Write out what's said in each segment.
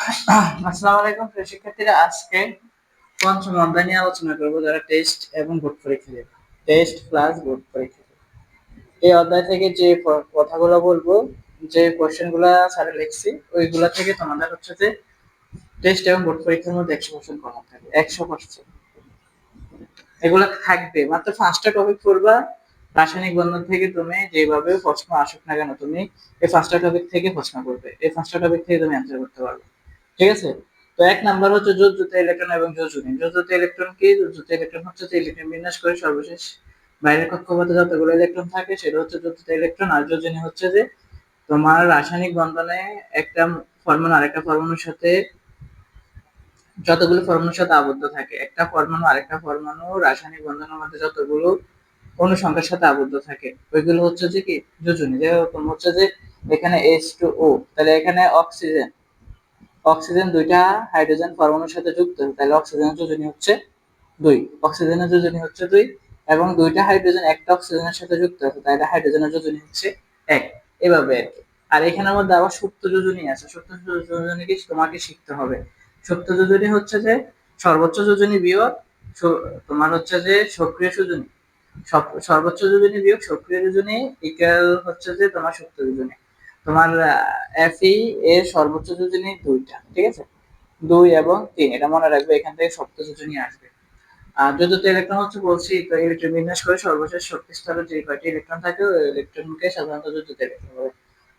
আসসালামু আলাইকুম প্রিয় শিক্ষার্থীরা, আজকে পঞ্চম অধ্যায় নিয়ে আলোচনা করব, যারা টেস্ট এবং বোর্ড পরীক্ষা দেবে। টেস্ট প্লাস বোর্ড পরীক্ষা দেবে। এই অধ্যায় থেকে যে কথাগুলো বলবো, যে কোশ্চেন গুলা স্যারে লিখছি, ওইগুলা থেকে তোমাদের হচ্ছে যে টেস্ট এবং বোর্ড পরীক্ষার মধ্যে 100% কমন থাকবে, 100%। এগুলা থাকবে, মাত্র 5টা টপিক পড়বা। রাসায়নিক বন্ধন থেকে তুমি যেভাবে প্রশ্ন আসুক না কেন, তুমি এই 5টা টপিক থেকে প্রশ্ন করবে, এই 5টা টপিক থেকে তুমি অ্যান্সার করতে পারবে। ঠিক আছে? তো এক নাম্বার হচ্ছে যোজ্যতা ইলেকট্রন এবং যোজনী। যোজ্যতা ইলেকট্রন কি? যোজ্যতা ইলেকট্রন হচ্ছে যে ইলেকট্রন বিন্যাস করে সর্বশেষ বাইরের কক্ষপথে যতগুলো ইলেকট্রন থাকে সেটা হচ্ছে যোজ্যতা ইলেকট্রন। আর যোজনী হচ্ছে যে তোমার রাসায়নিক বন্ধনে একটা পরমাণু আরেকটা পরমাণুর সাথে যতগুলো পরমাণুর সাথে আবদ্ধ থাকে, একটা পরমাণু আরেকটা পরমাণু রাসায়নিক বন্ধনের মধ্যে যতগুলো অণু সংখ্যার সাথে আবদ্ধ থাকে, ওইগুলো হচ্ছে যে কি যোজনী। যেরকম হচ্ছে যে এখানে H2O, তাহলে এখানে অক্সিজেন, অক্সিজেন দুইটা হাইড্রোজেন পরমাণুর সাথে যুক্ত, তাহলে অক্সিজেনের যোজনী হচ্ছে 2, অক্সিজেনের যোজনী হচ্ছে 2, এবং দুইটা হাইড্রোজেন একটা অক্সিজেনের সাথে যুক্ত আছে, তাহলে হাইড্রোজেনের যোজনী হচ্ছে 1। এভাবে আর কি। আর এখানের মধ্যে আবার সুপ্ত যোজনী আছে। সুপ্ত যোজনী কি তোমাকে শিখতে হবে। সুপ্ত যোজনী হচ্ছে যে সর্বোচ্চ যোজনী বিয়োগ তোমার হচ্ছে যে সক্রিয় যোজনী, সর্বোচ্চ যোজনী বিয়োগ সক্রিয় যোজনী ইকুয়াল হচ্ছে যে তোমার সুপ্ত যোজনী। তোমার Fe এর সর্বোচ্চ যোজনী 2টা, ঠিক আছে? 2 এবং 3, এটা মনে রাখবে, এখান থেকে সপ্ত যোজনী আসবে। আর যোজ্যতা ইলেকট্রন হচ্ছে বলছি, তো ইলেকট্রন বিন্যাস করে সর্বশেষ শক্তি স্তরে যে কয়টি ইলেকট্রন থাকে, ওই ইলেকট্রনকে সাধারণত যোজ্যতা ইলেকট্রন বলে।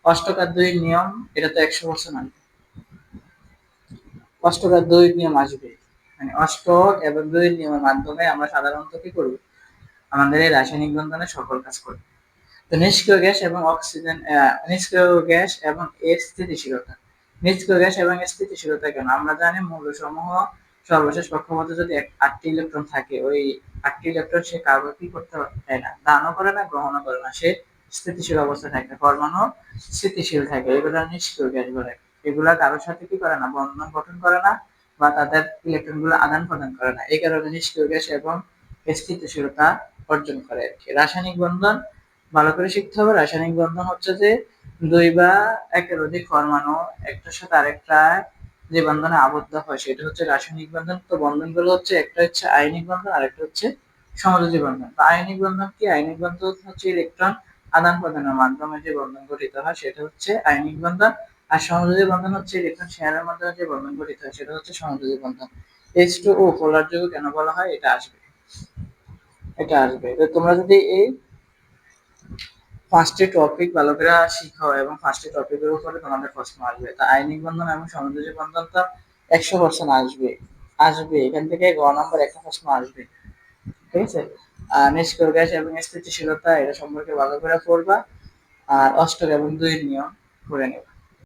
অষ্টকার 2 নিয়ম, এটা তো 100% আসবে। অষ্টকার 2 নিয়ম আসবে, মানে অষ্টক এবং 2 নিয়মের মাধ্যমে আমরা সাধারণত কি করব, আমাদের এই রাসায়নিক বন্ধনের সকল কাজ করব। তো নিষ্ক্রিয় গ্যাস এবং অক্সিজেন, নিষ্ক্রিয় গ্যাস এবং এর স্থিতিশীলতা। নিষ্ক্রিয় গ্যাস এবং এর স্থিতিশীলতা কেন? আমরা জানি মৌলসমূহ সর্বশেষ কক্ষপথে যদি 8টি ইলেকট্রন থাকে, ওই 8টি ইলেকট্রন সে কার্বন কি করতে পারে না, দানও করে না, গ্রহণও করে না, সে স্থিতিশীল অবস্থায় থাকে, পরমাণু স্থিতিশীল থাকে। এগুলা নিষ্ক্রিয় গ্যাস বলে। এগুলা কারোর সাথে কি করে না, বন্ধন গঠন করে না, বা তাদের ইলেকট্রন গুলো আদান প্রদান করে না। এই কারণে নিষ্ক্রিয় গ্যাস এবং স্থিতিশীলতা অর্জন করে আর কি। রাসায়নিক বন্ধন ভালো করে শিখতে হবে। রাসায়নিক বন্ধন হচ্ছে যে 2 বা একের অধিক পরমাণু একটার সাথে আরেকটা যে বন্ধনে আবদ্ধ হয়, সেটা হচ্ছে রাসায়নিক বন্ধন। তো বন্ধনগুলো হচ্ছে, একটা হচ্ছে আয়নিক বন্ধন আর একটা হচ্ছে সমযোজী বন্ধন। তো আয়নিক বন্ধন কি? আয়নিক বন্ধন হচ্ছে ইলেকট্রন আদান প্রদানের মাধ্যমে যে বন্ধন গঠিত হয়, সেটা হচ্ছে আয়নিক বন্ধন। আর সমযোজী বন্ধন হচ্ছে ইলেকট্রন শেয়ারের মাধ্যমে যে বন্ধন গঠিত হয়, সেটা হচ্ছে সমযোজী বন্ধন। H2O পোলার যৌগ কেন বলা হয়, এটা আসবে, এটা আসবে। তো তোমরা যদি এই 5টি টপিক ভালো করে শিখো এবং 5টি টপিকের উপরে তোমাদের প্রশ্ন আসবে, তা আইনিক বন্ধন এবং সমযোজী বন্ধন তো 100% আসবে, আসবে। এখান থেকে গ নাম্বার একটা প্রশ্ন আসবে, ঠিক আছে? আর নিষ্ক্রিয় গ্যাস এবং স্থিতিশীলতা, এটা সম্পর্কে ভালো করে পড়বা। আর অষ্টক এবং 2 নিয়ম করে নেবা।